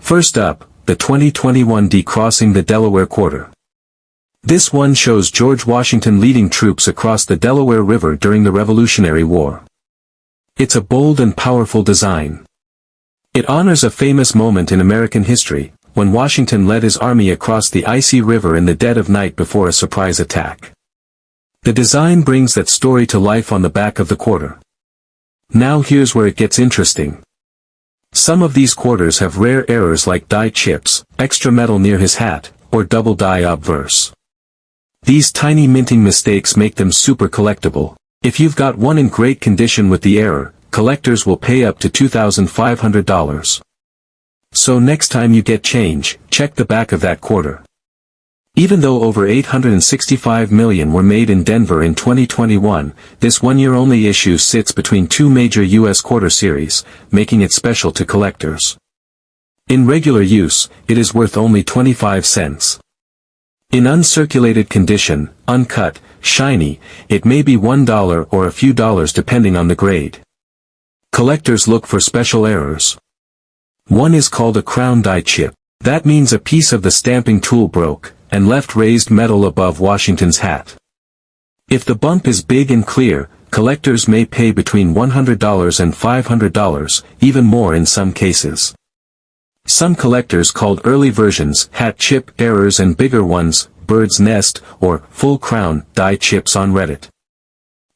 First up, the 2021 D crossing the Delaware quarter. This one shows George Washington leading troops across the Delaware River during the Revolutionary War. It's a bold and powerful design. It honors a famous moment in American history, when Washington led his army across the icy river in the dead of night before a surprise attack. The design brings that story to life on the back of the quarter. Now here's where it gets interesting. Some of these quarters have rare errors like die chips, extra metal near his hat, or double die obverse. These tiny minting mistakes make them super collectible. If you've got one in great condition with the error, collectors will pay up to $2,500. So next time you get change, check the back of that quarter. Even though over 865 million were made in Denver in 2021, this one-year-only issue sits between two major U.S. quarter series, making it special to collectors. In regular use, it is worth only 25 cents. In uncirculated condition, uncut, shiny, it may be $1 or a few dollars depending on the grade. Collectors look for special errors. One is called a crown die chip. That means a piece of the stamping tool broke, and left raised metal above Washington's hat. If the bump is big and clear, collectors may pay between $100 and $500, even more in some cases. Some collectors called early versions hat chip errors and bigger ones, bird's nest, or full crown die chips on Reddit.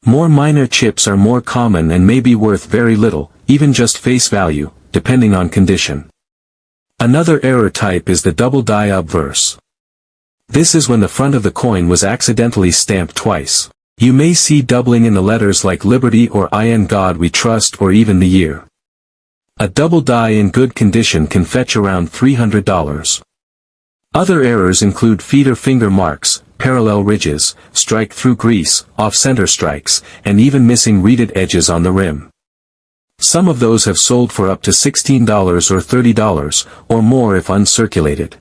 More minor chips are more common and may be worth very little, even just face value, depending on condition. Another error type is the double die obverse. This is when the front of the coin was accidentally stamped twice. You may see doubling in the letters like Liberty or I in God We Trust or even the year. A double die in good condition can fetch around $300. Other errors include feeder finger marks, parallel ridges, strike-through grease, off-center strikes, and even missing reeded edges on the rim. Some of those have sold for up to $16 or $30, or more if uncirculated.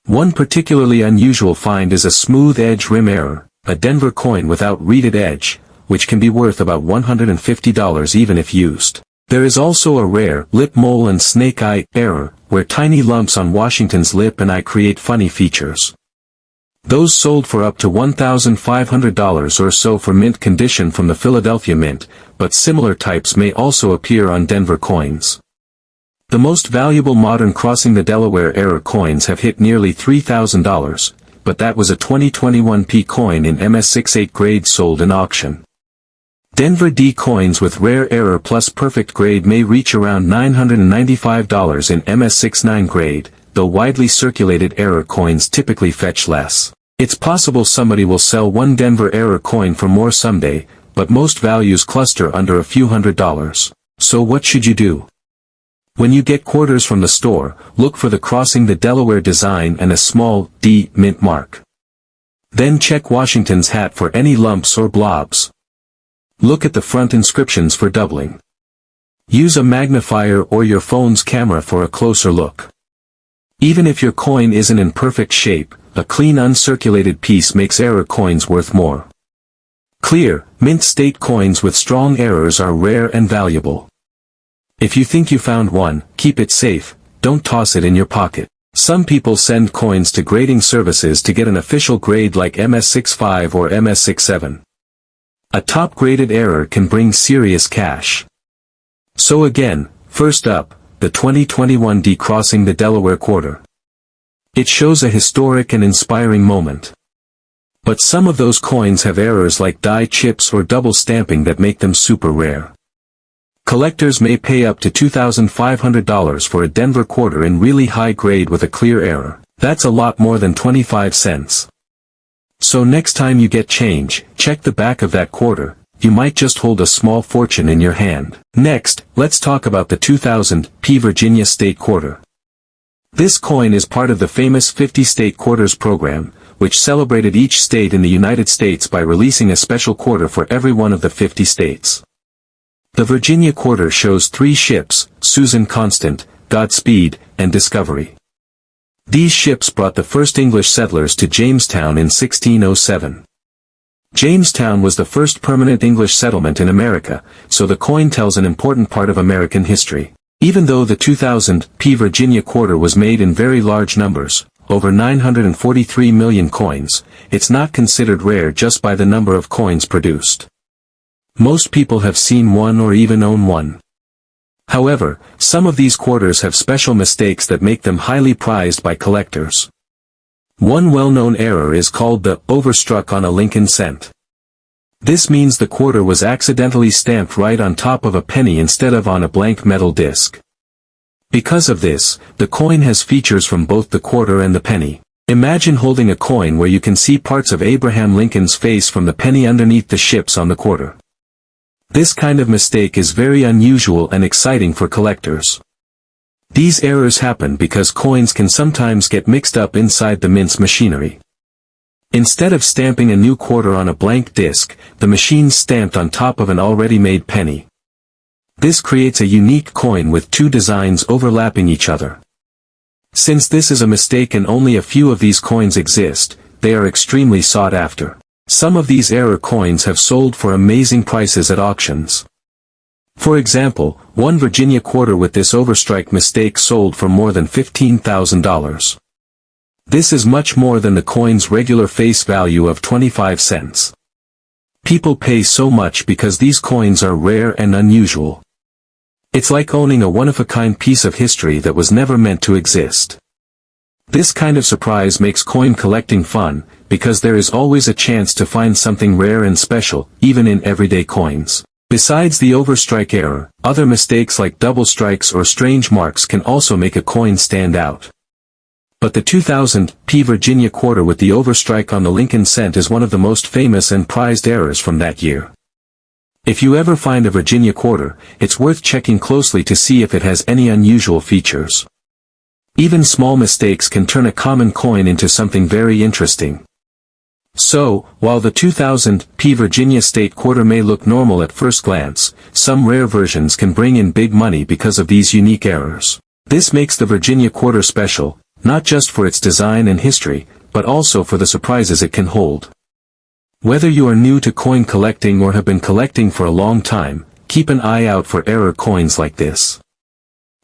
One particularly unusual find is a smooth edge rim error, a Denver coin without reeded edge, which can be worth about $150 even if used. There is also a rare lip mole and snake eye error, where tiny lumps on Washington's lip and eye create funny features. Those sold for up to $1,500 or so for mint condition from the Philadelphia Mint, but similar types may also appear on Denver coins. The most valuable modern crossing the Delaware error coins have hit nearly $3,000, but that was a 2021 P coin in MS68 grade sold in auction. Denver D coins with rare error plus perfect grade may reach around $995 in MS69 grade, though widely circulated error coins typically fetch less. It's possible somebody will sell one Denver error coin for more someday, but most values cluster under a few $100s. So what should you do? When you get quarters from the store, look for the crossing the Delaware design and a small D mint mark. Then check Washington's hat for any lumps or blobs. Look at the front inscriptions for doubling. Use a magnifier or your phone's camera for a closer look. Even if your coin isn't in perfect shape, a clean uncirculated piece makes error coins worth more. Clear, mint state coins with strong errors are rare and valuable. If you think you found one, keep it safe, don't toss it in your pocket. Some people send coins to grading services to get an official grade like MS65 or MS67. A top-graded error can bring serious cash. So again, first up, the 2021 D crossing the Delaware quarter. It shows a historic and inspiring moment. But some of those coins have errors like die chips or double stamping that make them super rare. Collectors may pay up to $2,500 for a Denver quarter in really high grade with a clear error. That's a lot more than 25 cents. So next time you get change, check the back of that quarter. You might just hold a small fortune in your hand. Next, let's talk about the 2000 P Virginia State Quarter. This coin is part of the famous 50 State Quarters program, which celebrated each state in the United States by releasing a special quarter for every one of the 50 states. The Virginia quarter shows three ships, Susan Constant, Godspeed, and Discovery. These ships brought the first English settlers to Jamestown in 1607. Jamestown was the first permanent English settlement in America, so the coin tells an important part of American history. Even though the 2000 P Virginia quarter was made in very large numbers, over 943 million coins, it's not considered rare just by the number of coins produced. Most people have seen one or even own one. However, some of these quarters have special mistakes that make them highly prized by collectors. One well-known error is called the overstruck on a Lincoln cent. This means the quarter was accidentally stamped right on top of a penny instead of on a blank metal disc. Because of this, the coin has features from both the quarter and the penny. Imagine holding a coin where you can see parts of Abraham Lincoln's face from the penny underneath the ships on the quarter. This kind of mistake is very unusual and exciting for collectors. These errors happen because coins can sometimes get mixed up inside the mint's machinery. Instead of stamping a new quarter on a blank disc, the machine's stamped on top of an already made penny. This creates a unique coin with two designs overlapping each other. Since this is a mistake and only a few of these coins exist, they are extremely sought after. Some of these error coins have sold for amazing prices at auctions. For example, one Virginia quarter with this overstrike mistake sold for more than $15,000. This is much more than the coin's regular face value of 25 cents. People pay so much because these coins are rare and unusual. It's like owning a one-of-a-kind piece of history that was never meant to exist. This kind of surprise makes coin collecting fun, because there is always a chance to find something rare and special, even in everyday coins. Besides the overstrike error, other mistakes like double strikes or strange marks can also make a coin stand out. But the 2000 P Virginia quarter with the overstrike on the Lincoln cent is one of the most famous and prized errors from that year. If you ever find a Virginia quarter, it's worth checking closely to see if it has any unusual features. Even small mistakes can turn a common coin into something very interesting. So, while the 2000 P Virginia state quarter may look normal at first glance, some rare versions can bring in big money because of these unique errors. This makes the Virginia quarter special, not just for its design and history, but also for the surprises it can hold. Whether you are new to coin collecting or have been collecting for a long time, keep an eye out for error coins like this.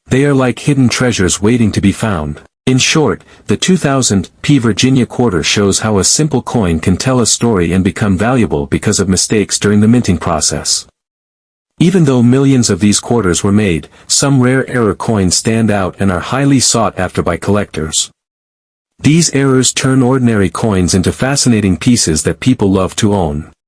They are like hidden treasures waiting to be found. In short, the 2000 P Virginia quarter shows how a simple coin can tell a story and become valuable because of mistakes during the minting process. Even though millions of these quarters were made, some rare error coins stand out and are highly sought after by collectors. These errors turn ordinary coins into fascinating pieces that people love to own.